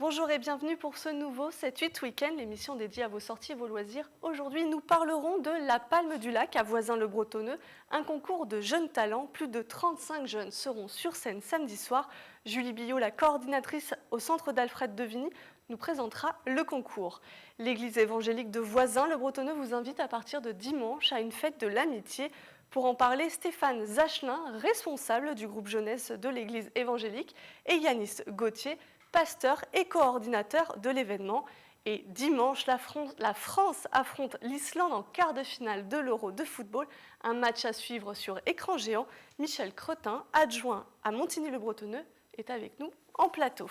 Bonjour et bienvenue pour ce nouveau 7-8 Week-end, l'émission dédiée à vos sorties et vos loisirs. Aujourd'hui, nous parlerons de la Palme du Lac à Voisins-le-Bretonneux, un concours de jeunes talents. Plus de 35 jeunes seront sur scène samedi soir. Julie Billot, la coordinatrice au centre d'Alfred Devigny, nous présentera le concours. L'église évangélique de Voisins-le-Bretonneux vous invite à partir de dimanche à une fête de l'amitié. Pour en parler, Stéphane Zachelin, responsable du groupe jeunesse de l'église évangélique, et Yanis Gauthier, pasteur et coordinateur de l'événement. Et dimanche, la France affronte l'Islande en quart de finale de l'Euro de football. Un match à suivre sur écran géant. Michel Cretin, adjoint à Montigny-le-Bretonneux, est avec nous en plateau.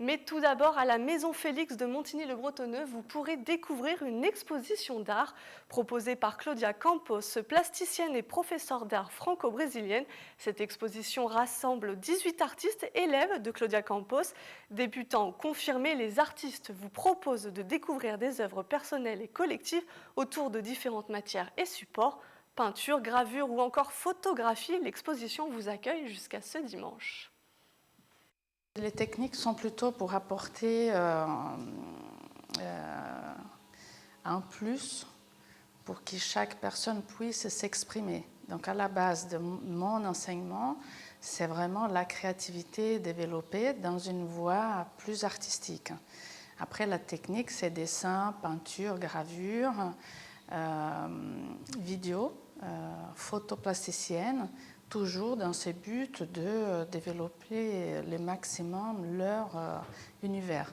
Mais tout d'abord, à la Maison Félix de Montigny-le-Bretonneux, vous pourrez découvrir une exposition d'art proposée par Claudia Campos, plasticienne et professeure d'art franco-brésilienne. Cette exposition rassemble 18 artistes élèves de Claudia Campos. Débutants confirmés, les artistes vous proposent de découvrir des œuvres personnelles et collectives autour de différentes matières et supports. Peinture, gravure ou encore photographie, l'exposition vous accueille jusqu'à ce dimanche. Les techniques sont plutôt pour apporter un plus pour que chaque personne puisse s'exprimer. Donc à la base de mon enseignement, c'est vraiment la créativité développée dans une voie plus artistique. Après, la technique, c'est dessin, peinture, gravure, vidéo, photo plasticienne, toujours dans ce but de développer le maximum leur univers.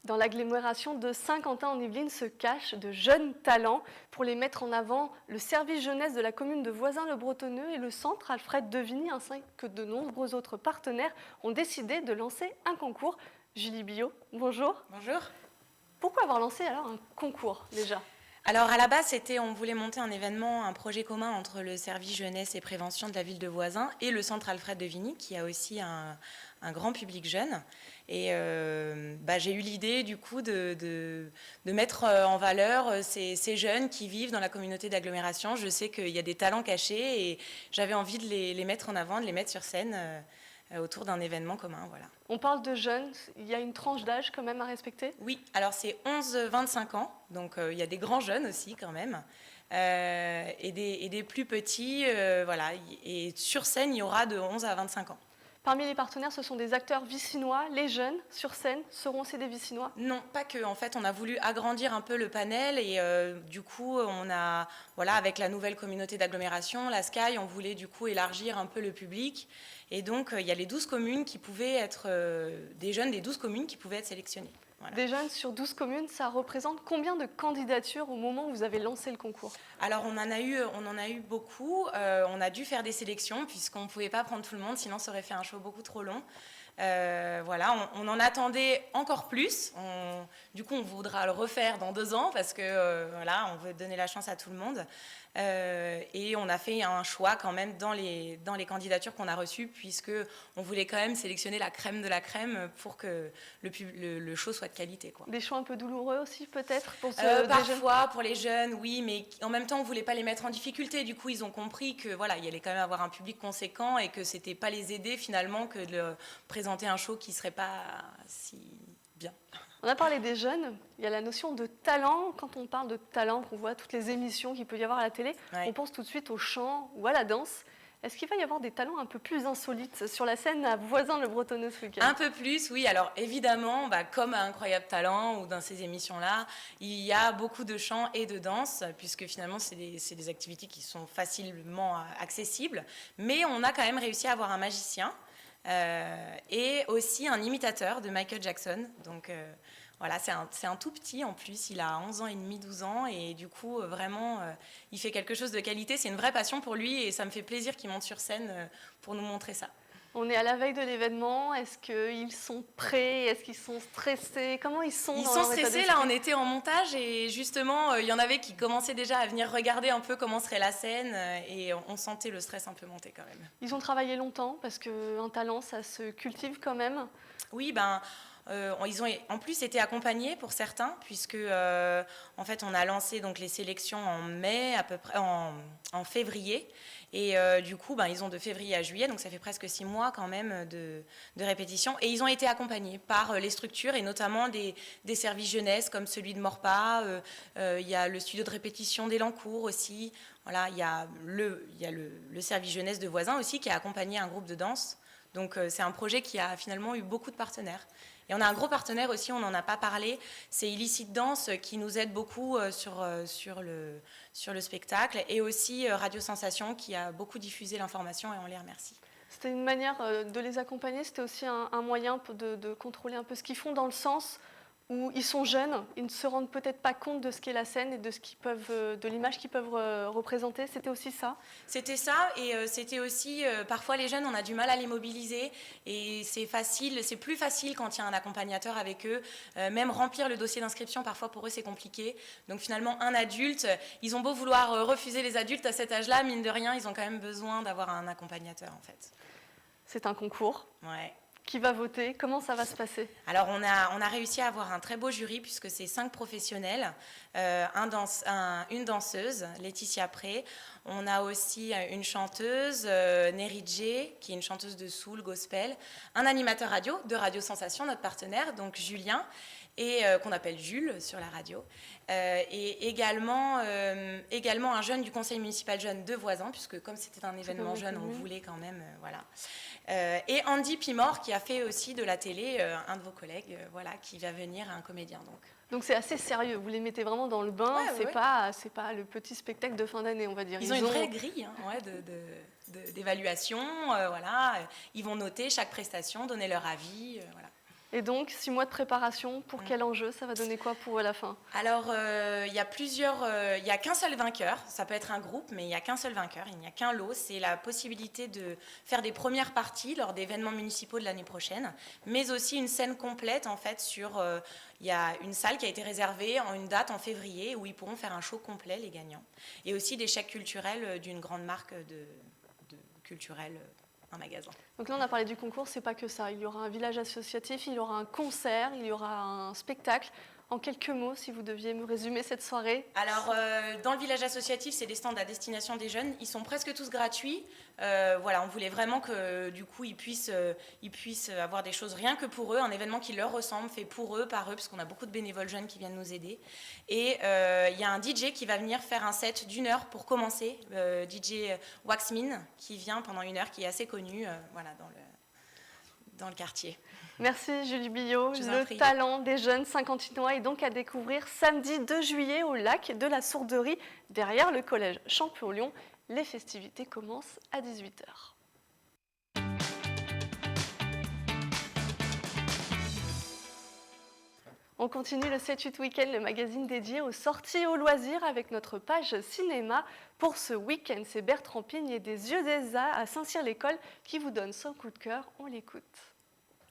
Dans l'agglomération de Saint-Quentin-en-Yvelines se cachent de jeunes talents. Pour les mettre en avant, le service jeunesse de la commune de Voisins-le-Bretonneux et le centre Alfred Devigny ainsi que de nombreux autres partenaires ont décidé de lancer un concours. Julie Billot, bonjour. Bonjour. Pourquoi avoir lancé alors un concours déjà ? Alors à la base, on voulait monter un événement, un projet commun entre le service jeunesse et prévention de la ville de Voisins et le centre Alfred Devigny, qui a aussi un grand public jeune. Et j'ai eu l'idée du coup de mettre en valeur ces jeunes qui vivent dans la communauté d'agglomération. Je sais qu'il y a des talents cachés et j'avais envie de les mettre en avant, de les mettre sur scène autour d'un événement commun. Voilà. On parle de jeunes, il y a une tranche d'âge quand même à respecter ? Oui, alors c'est 11-25 ans, donc il y a des grands jeunes aussi quand même, et des plus petits, voilà. Et sur scène, il y aura de 11 à 25 ans. Parmi les partenaires, ce sont des acteurs vicinois. Les jeunes sur scène seront aussi des vicinois ? Non, pas que. En fait, on a voulu agrandir un peu le panel et du coup, on a, voilà, avec la nouvelle communauté d'agglomération, la Sky, on voulait du coup élargir un peu le public. Et donc, il y a les 12 communes qui pouvaient être, des jeunes des 12 communes qui pouvaient être sélectionnés. Voilà. Des jeunes sur 12 communes, ça représente combien de candidatures au moment où vous avez lancé le concours ? Alors, on en a eu beaucoup. On a dû faire des sélections puisqu'on ne pouvait pas prendre tout le monde, sinon ça aurait fait un show beaucoup trop long. Voilà, on en attendait encore plus. Du coup, on voudra le refaire dans 2 ans parce que voilà, on veut donner la chance à tout le monde. Et on a fait un choix quand même dans les candidatures qu'on a reçues, puisque on voulait quand même sélectionner la crème de la crème pour que le show soit de qualité, quoi. Des choix un peu douloureux aussi peut-être pour parfois pour les jeunes, oui, mais en même temps on voulait pas les mettre en difficulté. Du coup, ils ont compris que voilà, il y allait quand même avoir un public conséquent et que c'était pas les aider finalement que de présenter un show qui serait pas si bien. On a parlé des jeunes, il y a la notion de talent. Quand on parle de talent, qu'on voit toutes les émissions qu'il peut y avoir à la télé, ouais. On pense tout de suite au chant ou à la danse. Est-ce qu'il va y avoir des talents un peu plus insolites sur la scène à Voisins-le-Bretonneux ce week-end ? Un peu plus, oui. Alors évidemment, comme à Incroyable Talent ou dans ces émissions-là, il y a beaucoup de chant et de danse, puisque finalement c'est des activités qui sont facilement accessibles. Mais on a quand même réussi à avoir un magicien et aussi un imitateur de Michael Jackson. Donc voilà, c'est un tout petit en plus, il a 11 ans et demi, 12 ans, et du coup, vraiment, il fait quelque chose de qualité. C'est une vraie passion pour lui, et ça me fait plaisir qu'il monte sur scène pour nous montrer ça. On est à la veille de l'événement, est-ce qu'ils sont prêts ? Est-ce qu'ils sont stressés ? Comment ils sont ? Ils sont stressés, là on était en montage, et justement, il y en avait qui commençaient déjà à venir regarder un peu comment serait la scène, et on sentait le stress un peu monter quand même. Ils ont travaillé longtemps, parce qu'un talent, ça se cultive quand même. Oui, Ils ont en plus été accompagnés pour certains, puisque en fait, on a lancé donc les sélections en mai, à peu près en février. Et du coup, ils ont de février à juillet, donc ça fait presque 6 mois quand même de répétition. Et ils ont été accompagnés par les structures, et notamment des services jeunesse comme celui de Morpa. Il y a le studio de répétition d'Elancourt aussi. Voilà, il y a le service jeunesse de Voisins aussi qui a accompagné un groupe de danse. Donc c'est un projet qui a finalement eu beaucoup de partenaires. Et on a un gros partenaire aussi, on n'en a pas parlé, c'est Illicite Danse qui nous aide beaucoup sur le spectacle, et aussi Radio Sensation qui a beaucoup diffusé l'information, et on les remercie. C'était une manière de les accompagner, c'était aussi un moyen de contrôler un peu ce qu'ils font, dans le sens où ils sont jeunes, ils ne se rendent peut-être pas compte de ce qu'est la scène et de l'image qu'ils peuvent représenter. C'était aussi ça? C'était ça, et c'était aussi, parfois les jeunes, on a du mal à les mobiliser, et c'est plus facile quand il y a un accompagnateur avec eux. Même remplir le dossier d'inscription, parfois pour eux c'est compliqué. Donc finalement, un adulte, ils ont beau vouloir refuser les adultes à cet âge-là, mine de rien, ils ont quand même besoin d'avoir un accompagnateur en fait. C'est un concours. Ouais. Qui va voter? Comment ça va se passer? Alors, on a réussi à avoir un très beau jury, puisque c'est 5 professionnels, une danseuse, Laetitia Pré. On a aussi une chanteuse, Neridje, qui est une chanteuse de soul, gospel. Un animateur radio, de Radio Sensation, notre partenaire, donc Julien, et qu'on appelle Jules sur la radio. Et également un jeune du conseil municipal jeune de Voisins, puisque comme c'était un événement jeune, on voulait quand même... voilà. Et Andy Pimor, qui a fait aussi de la télé, un de vos collègues, qui va venir, un comédien. Donc c'est assez sérieux, vous les mettez vraiment dans le bain, c'est pas le petit spectacle de fin d'année, on va dire. Ils ont une vraie grille d'évaluation, ils vont noter chaque prestation, donner leur avis, voilà. Et donc, 6 mois de préparation, pour quel enjeu? Ça va donner quoi pour la fin? Alors, il y a qu'un seul vainqueur. Ça peut être un groupe, mais il n'y a qu'un seul vainqueur. Il n'y a qu'un lot. C'est la possibilité de faire des premières parties lors d'événements municipaux de l'année prochaine, mais aussi une scène complète, en fait, il y a une salle qui a été réservée en une date en février où ils pourront faire un show complet, les gagnants. Et aussi des chèques culturels d'une grande marque culturelle, un magasin. Donc là, on a parlé du concours, c'est pas que ça. Il y aura un village associatif, il y aura un concert, il y aura un spectacle. En quelques mots, si vous deviez me résumer cette soirée. Alors, dans le village associatif, c'est des stands à destination des jeunes. Ils sont presque tous gratuits. On voulait vraiment que, du coup, ils puissent avoir des choses rien que pour eux, un événement qui leur ressemble, fait pour eux, par eux, parce qu'on a beaucoup de bénévoles jeunes qui viennent nous aider. Et il y a un DJ qui va venir faire un set d'1 heure pour commencer, DJ Waxmin, qui vient pendant 1 heure, qui est assez connu, dans le quartier. Merci Julie Billot. Le talent des jeunes Saint-Quentinois est donc à découvrir samedi 2 juillet au lac de la Sourderie, derrière le collège Champollion. Les festivités commencent à 18h. On continue le 7-8 Week-end, le magazine dédié aux sorties et aux loisirs avec notre page cinéma. Pour ce week-end, c'est Bertrand Pigne des Yeux d'Elsa à Saint-Cyr-l'École qui vous donne son coup de cœur. On l'écoute.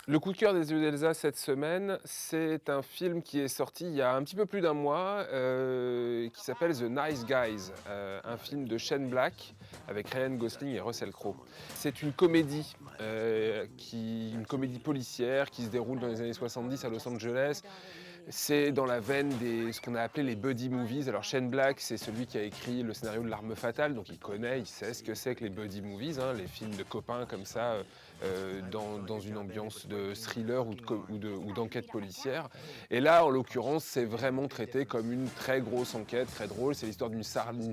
Le coup de cœur des Yeux d'Elsa cette semaine, c'est un film qui est sorti il y a un petit peu plus d'un mois, qui s'appelle The Nice Guys, un film de Shane Black avec Ryan Gosling et Russell Crowe. C'est une comédie, une comédie policière qui se déroule dans les années 70 à Los Angeles. C'est dans la veine ce qu'on a appelé les buddy movies. Alors Shane Black, c'est celui qui a écrit le scénario de L'Arme Fatale, donc il sait ce que c'est que les buddy movies, les films de copains comme ça, dans une ambiance de thriller ou d'enquête policière. Et là, en l'occurrence, c'est vraiment traité comme une très grosse enquête, très drôle. C'est l'histoire d'une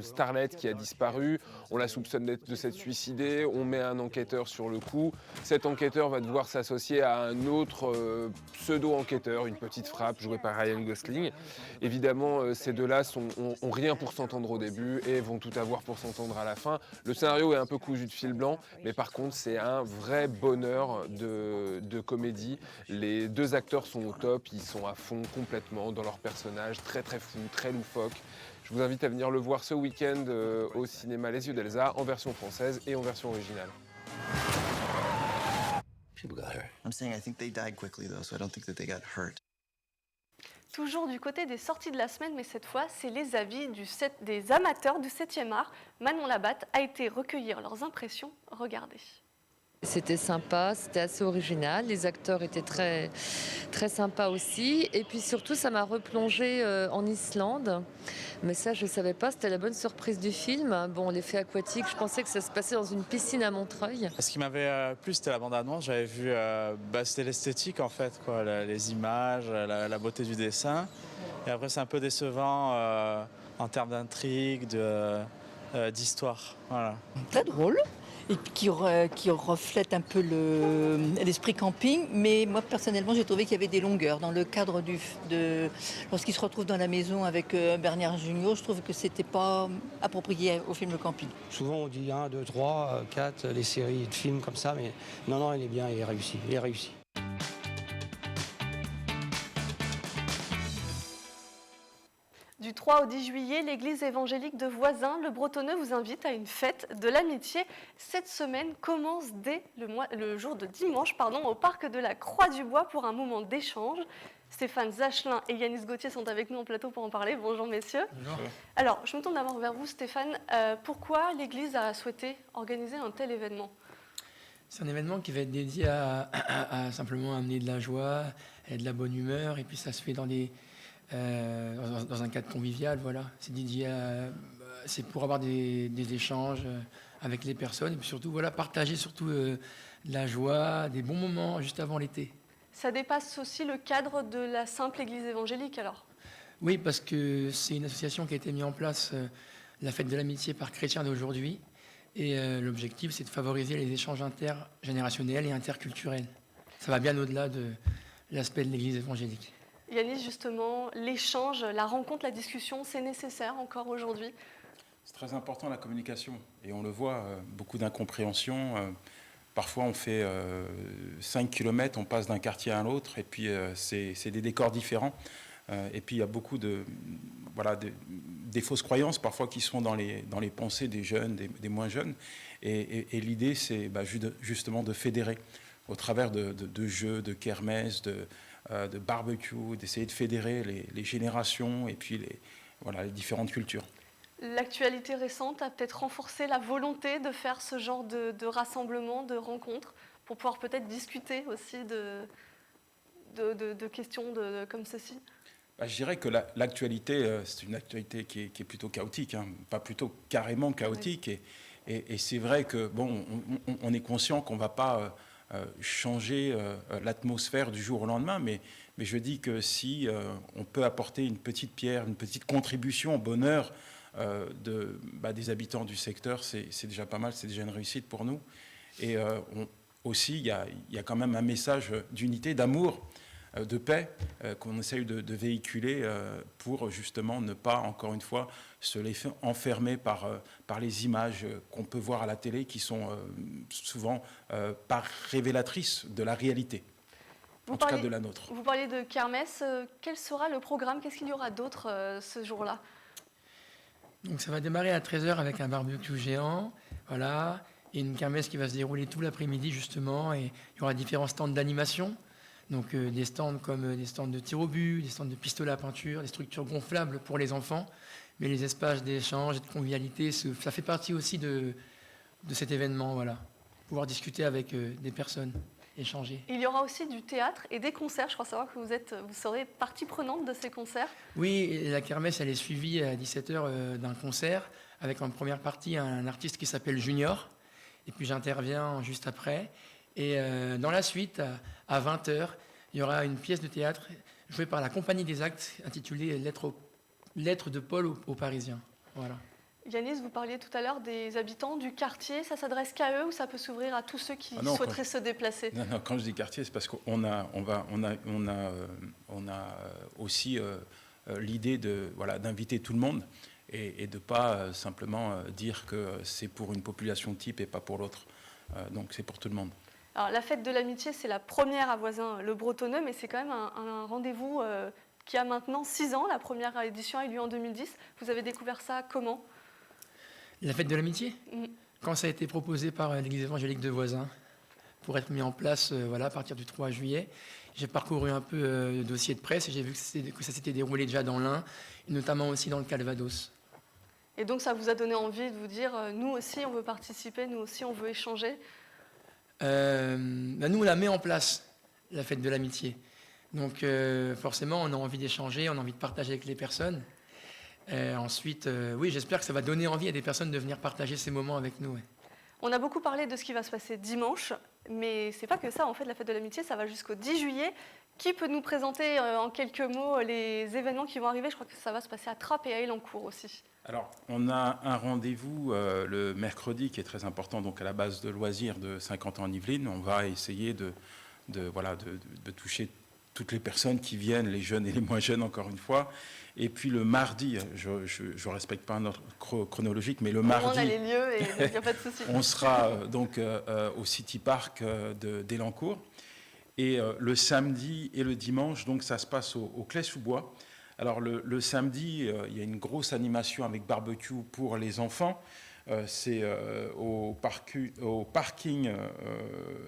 starlette qui a disparu. On la soupçonne de s'être suicidée. On met un enquêteur sur le coup. Cet enquêteur va devoir s'associer à un autre pseudo-enquêteur, une petite frappe jouée par Ryan Gosling. Évidemment, ces deux-là ont rien pour s'entendre au début et vont tout avoir pour s'entendre à la fin. Le scénario est un peu cousu de fil blanc, mais par contre, c'est un vrai bonheur de comédie. Les deux acteurs sont au top, ils sont à fond complètement dans leur personnage, très très fou, très loufoque. Je vous invite à venir le voir ce week-end au cinéma Les Yeux d'Elsa, en version française et en version originale. People got hurt. I'm saying I think they died quickly though, so I don't think that they got hurt. Toujours du côté des sorties de la semaine, mais cette fois, c'est les avis des amateurs du 7e art. Manon Labatte a été recueillir leurs impressions. Regardez. C'était sympa, c'était assez original, les acteurs étaient très, très sympas aussi. Et puis surtout, ça m'a replongée en Islande. Mais ça, je ne savais pas, c'était la bonne surprise du film. Bon, l'effet aquatique, je pensais que ça se passait dans une piscine à Montreuil. Ce qui m'avait plu, c'était la bande-annonce. J'avais vu, c'était l'esthétique en fait, quoi, les images, la beauté du dessin. Et après, c'est un peu décevant en termes d'intrigue, d'histoire. Voilà. Très drôle et qui reflète un peu l'esprit camping. Mais moi, personnellement, j'ai trouvé qu'il y avait des longueurs. Dans le cadre lorsqu'il se retrouve dans la maison avec Bernard Junior, je trouve que c'était pas approprié au film Le Camping. Souvent, on dit 1, 2, 3, 4, les séries de films comme ça. Mais non, il est bien, il est réussi. Il est réussi. Du 3 au 10 juillet, l'église évangélique de Voisins, le Bretonneux, vous invite à une fête de l'amitié. Cette semaine commence dès le jour de dimanche au parc de la Croix-du-Bois pour un moment d'échange. Stéphane Zachelin et Yanis Gauthier sont avec nous en plateau pour en parler. Bonjour messieurs. Bonjour. Alors, je me tourne d'abord vers vous Stéphane. Pourquoi l'église a souhaité organiser un tel événement ? C'est un événement qui va être dédié à simplement amener de la joie et de la bonne humeur. Et puis ça se fait dans un cadre convivial, voilà. C'est dédié c'est pour avoir des échanges avec les personnes et puis surtout partager de la joie, des bons moments juste avant l'été. Ça dépasse aussi le cadre de la simple église évangélique alors ? Oui, parce que c'est une association qui a été mise en place, la fête de l'amitié par Chrétiens d'aujourd'hui. Et l'objectif, c'est de favoriser les échanges intergénérationnels et interculturels. Ça va bien au-delà de l'aspect de l'église évangélique. Yanis, justement, l'échange, la rencontre, la discussion, c'est nécessaire encore aujourd'hui ? C'est très important la communication. Et on le voit, beaucoup d'incompréhension. Parfois, on fait 5 km, on passe d'un quartier à l'autre, et puis c'est des décors différents. Et puis, il y a beaucoup des fausses croyances, parfois, qui sont dans les pensées des jeunes, des moins jeunes. Et l'idée, c'est justement de fédérer au travers de jeux, de kermesses, de barbecue, d'essayer de fédérer les générations et puis les différentes cultures. L'actualité récente a peut-être renforcé la volonté de faire ce genre de rassemblement, de rencontres, pour pouvoir peut-être discuter aussi de questions comme ceci. Je dirais que l'actualité, c'est une actualité qui est plutôt chaotique, pas plutôt carrément chaotique. Oui. Et c'est vrai que on est conscient qu'on ne va pas changer l'atmosphère du jour au lendemain, mais je dis que si on peut apporter une petite pierre, une petite contribution au bonheur des habitants du secteur, c'est déjà pas mal, c'est déjà une réussite pour nous. Et aussi, il y a quand même un message d'unité, d'amour, de paix qu'on essaye de véhiculer pour justement ne pas, encore une fois, se laisser enfermer par les images qu'on peut voir à la télé qui sont souvent pas révélatrices de la réalité, en tout cas de la nôtre. Vous parliez de kermesse, quel sera le programme ? Qu'est-ce qu'il y aura d'autre ce jour-là ? Donc ça va démarrer à 13h avec un barbecue géant, voilà, et une kermesse qui va se dérouler tout l'après-midi justement, et il y aura différents stands d'animation. Donc des stands comme des stands de tir au but, des stands de pistolet à peinture, des structures gonflables pour les enfants. Mais les espaces d'échange et de convivialité, ça fait partie aussi de cet événement, voilà. Pouvoir discuter avec des personnes, échanger. Il y aura aussi du théâtre et des concerts. Je crois savoir que vous serez partie prenante de ces concerts. Oui, et la kermesse, elle est suivie à 17h d'un concert avec en première partie un artiste qui s'appelle Junior. Et puis j'interviens juste après. Et dans la suite, à 20h, il y aura une pièce de théâtre jouée par la Compagnie des Actes intitulée Lettres de Paul aux Parisiens. Voilà. Yanis, vous parliez tout à l'heure des habitants du quartier. Ça s'adresse qu'à eux ou ça peut s'ouvrir à tous ceux qui souhaiteraient se déplacer ? Non, quand je dis quartier, c'est parce qu'on a aussi l'idée d'inviter tout le monde et de ne pas simplement dire que c'est pour une population type et pas pour l'autre. Donc c'est pour tout le monde. Alors, la fête de l'amitié, c'est la première à Voisins-le-Bretonneux, mais c'est quand même un rendez-vous qui a maintenant 6 ans. La première édition a eu lieu en 2010. Vous avez découvert ça comment ? La fête de l'amitié ? Quand ça a été proposé par l'église évangélique de Voisins pour être mis en place à partir du 3 juillet, j'ai parcouru un peu le dossier de presse et j'ai vu que ça s'était déroulé déjà dans l'Ain, et notamment aussi dans le Calvados. Et donc ça vous a donné envie de vous dire, nous aussi on veut participer, nous aussi on veut échanger ? Nous, on la met en place, la fête de l'amitié. Donc forcément, on a envie d'échanger, on a envie de partager avec les personnes. Ensuite, oui, j'espère que ça va donner envie à des personnes de venir partager ces moments avec nous. Ouais. On a beaucoup parlé de ce qui va se passer dimanche, mais c'est pas que ça, en fait, la fête de l'amitié, ça va jusqu'au 10 juillet. Qui peut nous présenter en quelques mots les événements qui vont arriver? Je crois que ça va se passer à Trappes et à Elancourt aussi. Alors, on a un rendez-vous le mercredi qui est très important, donc à la base de loisirs de 50 ans en Yvelines. On va essayer de toucher toutes les personnes qui viennent, les jeunes et les moins jeunes, encore une fois. Et puis le mardi, je ne respecte pas un ordre chronologique, mais le mardi, on a les lieux et il n'y a pas de souci. On sera donc au City Park d'Elancourt. Et le samedi et le dimanche, donc ça se passe au Claye-sous-Bois. Alors le samedi, il y a une grosse animation avec barbecue pour les enfants. C'est au parking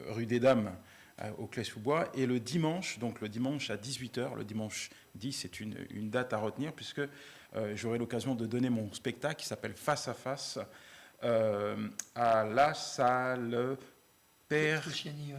rue des Dames, au Claye-sous-Bois. Et le dimanche à 18h, le dimanche 10, c'est une date à retenir puisque j'aurai l'occasion de donner mon spectacle qui s'appelle Face à Face à la salle Pertucciani,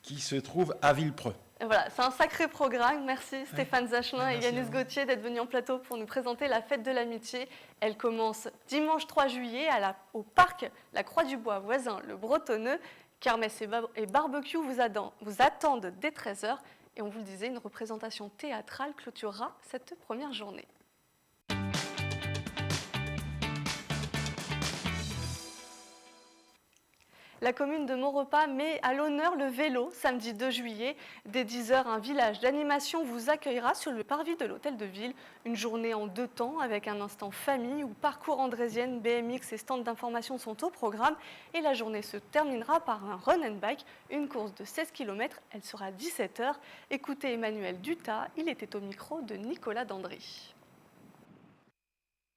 qui se trouve à Villepreux. Voilà, c'est un sacré programme. Merci Stéphane Zachelin et Yanis Gauthier d'être venus en plateau pour nous présenter la fête de l'amitié. Elle commence dimanche 3 juillet au parc La Croix-du-Bois voisin le Bretonneux. Kermesse et barbecue vous attendent dès 13h. Et on vous le disait, une représentation théâtrale clôturera cette première journée. La commune de Maurepas met à l'honneur le vélo samedi 2 juillet. Dès 10h, un village d'animation vous accueillera sur le parvis de l'hôtel de ville. Une journée en 2 temps avec un instant famille où parcours andrésienne, BMX et stands d'information sont au programme. Et la journée se terminera par un run and bike, une course de 16 km. Elle sera à 17h. Écoutez Emmanuel Dutas, il était au micro de Nicolas Dandry.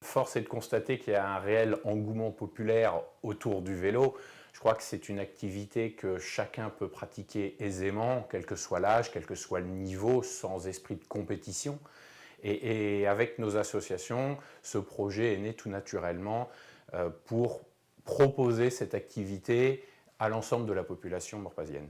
Force est de constater qu'il y a un réel engouement populaire autour du vélo. Je crois que c'est une activité que chacun peut pratiquer aisément, quel que soit l'âge, quel que soit le niveau, sans esprit de compétition. Et avec nos associations, ce projet est né tout naturellement pour proposer cette activité à l'ensemble de la population maurepazienne.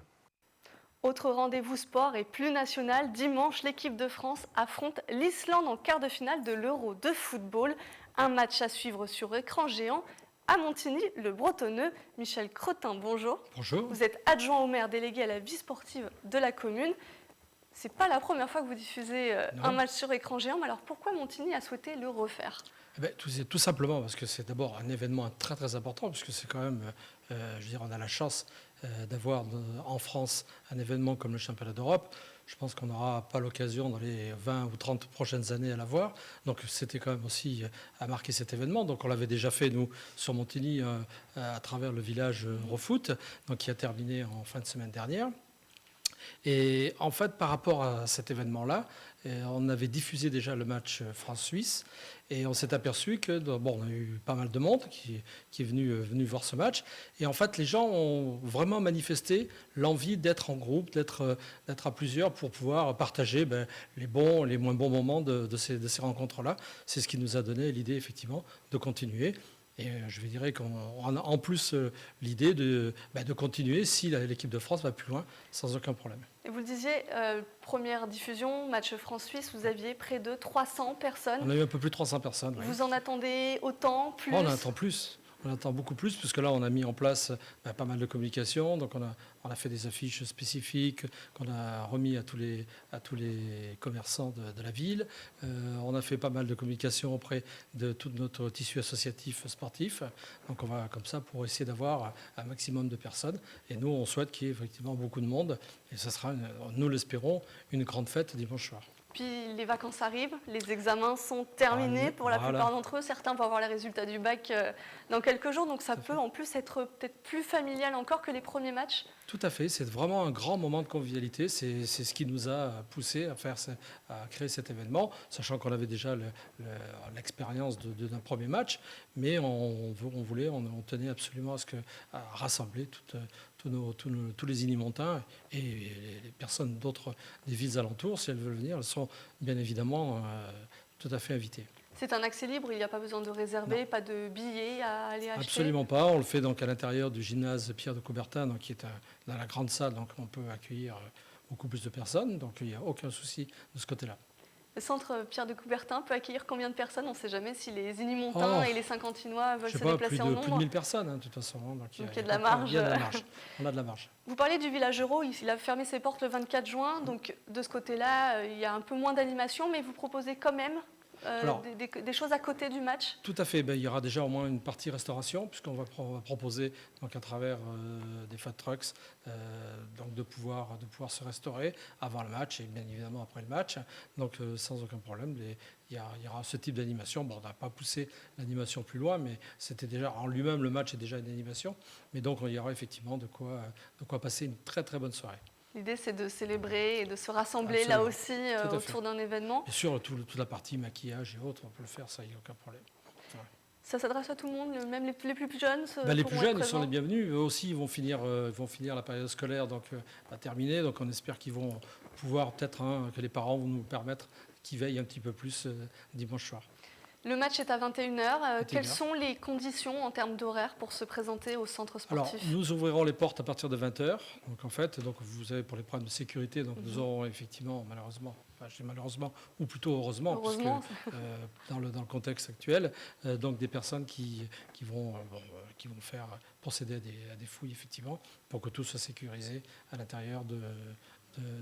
Autre rendez-vous sport et plus national, dimanche, l'équipe de France affronte l'Islande en quart de finale de l'Euro de football. Un match à suivre sur écran géant. À Montigny, le Bretonneux, Michel Cretin, bonjour. Bonjour. Vous êtes adjoint au maire délégué à la vie sportive de la commune. C'est pas la première fois que vous diffusez un match sur écran géant, mais alors pourquoi Montigny a souhaité le refaire? Tout simplement parce que c'est d'abord un événement très très important, puisque c'est quand même, on a la chance d'avoir en France un événement comme le championnat d'Europe. Je pense qu'on n'aura pas l'occasion dans les 20 ou 30 prochaines années à l'avoir. Donc c'était quand même aussi à marquer cet événement. Donc on l'avait déjà fait, nous, sur Montigny, à travers le village Refoot, donc qui a terminé en fin de semaine dernière. Et en fait, par rapport à cet événement-là, on avait diffusé déjà le match France-Suisse et on s'est aperçu que, on a eu pas mal de monde qui est venu voir ce match. Et en fait, les gens ont vraiment manifesté l'envie d'être en groupe, d'être à plusieurs pour pouvoir partager les bons, les moins bons moments de ces rencontres-là. C'est ce qui nous a donné l'idée, effectivement, de continuer. Et je dirais qu'on a en plus l'idée de continuer si l'équipe de France va plus loin, sans aucun problème. Et vous le disiez, première diffusion, match France-Suisse, vous aviez près de 300 personnes. On a eu un peu plus de 300 personnes. Oui. Vous en attendez autant, plus? On en attend plus. On attend beaucoup plus, puisque là, on a mis en place pas mal de communication. Donc, on a fait des affiches spécifiques qu'on a remis à tous les commerçants de la ville. On a fait pas mal de communication auprès de tout notre tissu associatif sportif. Donc, on va comme ça pour essayer d'avoir un maximum de personnes. Et nous, on souhaite qu'il y ait effectivement beaucoup de monde. Et ça sera, nous l'espérons, une grande fête dimanche soir. Puis les vacances arrivent, les examens sont terminés pour la plupart d'entre eux. Certains vont avoir les résultats du bac dans quelques jours, donc ça peut en plus être peut-être plus familial encore que les premiers matchs. Tout à fait, c'est vraiment un grand moment de convivialité. C'est ce qui nous a poussé à créer cet événement, sachant qu'on avait déjà l'expérience d'un premier match, mais on tenait absolument à rassembler tous les Inimontains et les personnes d'autres des villes alentours. Si elles veulent venir, elles sont bien évidemment tout à fait invitées. C'est un accès libre, il n'y a pas besoin de réserver, pas de billets à aller acheter? Absolument pas. On le fait donc à l'intérieur du gymnase Pierre de Coubertin, donc, qui est dans la grande salle, donc on peut accueillir beaucoup plus de personnes, donc il n'y a aucun souci de ce côté-là. Le centre Pierre de Coubertin peut accueillir combien de personnes? On ne sait jamais si les Unimontains et les Saint-Quentinois veulent se déplacer en nombre. Plus de 1000 personnes, de toute façon. Donc il y a de la marge. On a de la marge. Vous parlez du village euro, il a fermé ses portes le 24 juin, donc de ce côté-là, il y a un peu moins d'animation, mais vous proposez quand même des choses à côté du match? Tout à fait. Il y aura déjà au moins une partie restauration, puisqu'on va proposer donc, à travers des food trucks donc de pouvoir se restaurer avant le match et bien évidemment après le match. Donc sans aucun problème, il y aura ce type d'animation. Bon, on n'a pas poussé l'animation plus loin, mais c'était déjà en lui-même, le match est déjà une animation. Mais donc il y aura effectivement de quoi passer une très très bonne soirée. L'idée, c'est de célébrer et de se rassembler là aussi autour d'un événement. Bien sûr, toute la partie maquillage et autres, on peut le faire, ça, il n'y a aucun problème. Ouais. Ça s'adresse à tout le monde, même les plus jeunes? Les plus jeunes, ils sont les bienvenus. Eux aussi, ils vont finir la période scolaire terminée. Donc on espère qu'ils vont pouvoir, peut-être, que les parents vont nous permettre qu'ils veillent un petit peu plus dimanche soir. Le match est à 21h. Quelles sont les conditions en termes d'horaire pour se présenter au centre sportif? Alors, nous ouvrirons les portes à partir de 20h. Donc, vous savez, pour les problèmes de sécurité, donc nous aurons effectivement, malheureusement, ou plutôt heureusement, parce que, dans le contexte actuel, donc des personnes qui vont procéder à des fouilles, effectivement, pour que tout soit sécurisé à l'intérieur du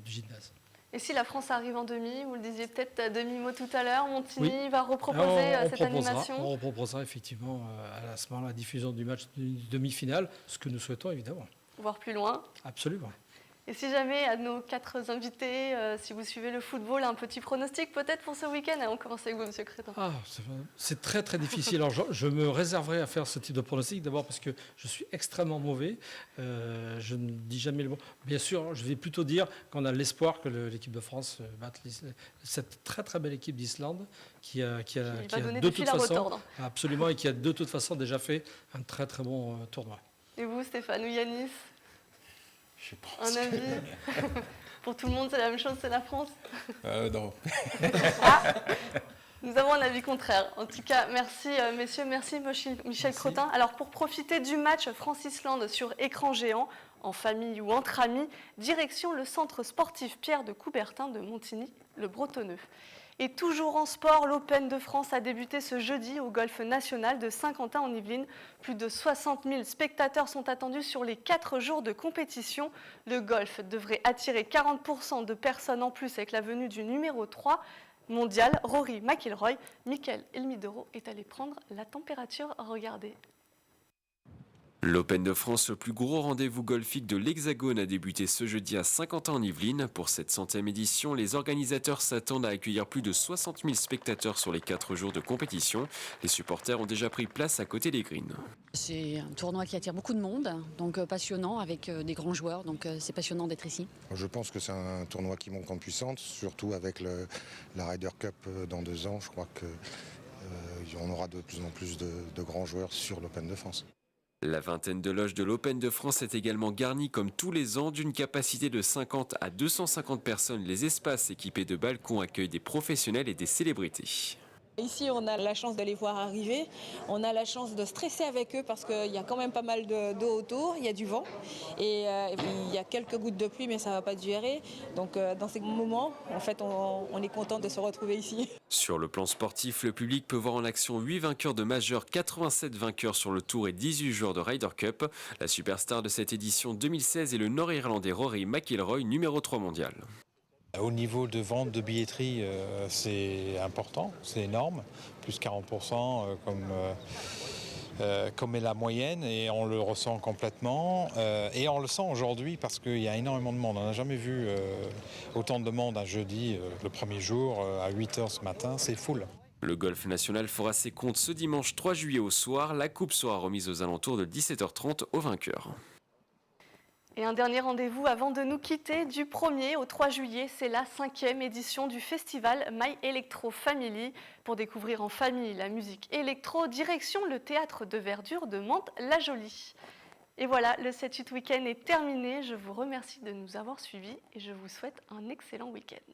gymnase. Et si la France arrive en demi, vous le disiez peut-être à demi-mot tout à l'heure, Montigny va reproposer cette animation? On reproposera effectivement à ce moment la diffusion du match de demi-finale, ce que nous souhaitons évidemment. Voir plus loin? Absolument. Et si jamais, à nos 4 invités, si vous suivez le football, un petit pronostic peut-être pour ce week-end? On commence avec vous, M. Crétin. C'est très très difficile. Alors je me réserverai à faire ce type de pronostic, d'abord parce que je suis extrêmement mauvais. Je ne dis jamais le mot. Bien sûr, je vais plutôt dire qu'on a l'espoir que l'équipe de France batte cette très très belle équipe d'Islande qui a de toute façon, absolument, et qui a de toute façon déjà fait un très très bon tournoi. Et vous, Stéphane ou Yanis? Je pense un avis pour tout le monde, c'est la même chose, c'est la France? Non. Nous avons un avis contraire. En tout cas, merci messieurs, merci Michel Crotin. Alors pour profiter du match France-Islande sur écran géant, en famille ou entre amis, direction le centre sportif Pierre de Coubertin de Montigny, le Bretonneux. Et toujours en sport, l'Open de France a débuté ce jeudi au Golf National de Saint-Quentin-en-Yvelines. Plus de 60 000 spectateurs sont attendus sur les 4 jours de compétition. Le golf devrait attirer 40% de personnes en plus avec la venue du numéro 3 mondial, Rory McIlroy. Mickaël Elmidoro est allé prendre la température. Regardez. L'Open de France, le plus gros rendez-vous golfique de l'Hexagone, a débuté ce jeudi à Saint-Quentin-en-Yvelines. Pour cette 100e édition, les organisateurs s'attendent à accueillir plus de 60 000 spectateurs sur les 4 jours de compétition. Les supporters ont déjà pris place à côté des greens. C'est un tournoi qui attire beaucoup de monde, donc passionnant avec des grands joueurs, donc c'est passionnant d'être ici. Je pense que c'est un tournoi qui monte en puissance, surtout avec la Ryder Cup dans 2 ans. Je crois qu'on aura de plus en plus de grands joueurs sur l'Open de France. La vingtaine de loges de l'Open de France est également garnie comme tous les ans d'une capacité de 50 à 250 personnes. Les espaces équipés de balcons accueillent des professionnels et des célébrités. Ici, on a la chance de les voir arriver, on a la chance de stresser avec eux parce qu'il y a quand même pas mal d'eau autour, il y a du vent et il y a quelques gouttes de pluie mais ça ne va pas durer. Donc dans ces moments, en fait, on est content de se retrouver ici. Sur le plan sportif, le public peut voir en action 8 vainqueurs de majeur, 87 vainqueurs sur le Tour et 18 joueurs de Ryder Cup. La superstar de cette édition 2016 est le Nord-Irlandais Rory McIlroy, numéro 3 mondial. Au niveau de vente de billetterie, c'est important, c'est énorme, plus 40% comme est la moyenne, et on le ressent complètement. Et on le sent aujourd'hui parce qu'il y a énormément de monde. On n'a jamais vu autant de monde un jeudi, le premier jour, à 8h ce matin, c'est full. Le Golf National fera ses comptes ce dimanche 3 juillet au soir. La coupe sera remise aux alentours de 17h30 aux vainqueurs. Et un dernier rendez-vous avant de nous quitter. Du 1er au 3 juillet, c'est la 5e édition du festival My Electro Family. Pour découvrir en famille la musique électro, direction le théâtre de verdure de Mantes-la-Jolie. Et voilà, le 7-8 Week-end est terminé. Je vous remercie de nous avoir suivis et je vous souhaite un excellent week-end.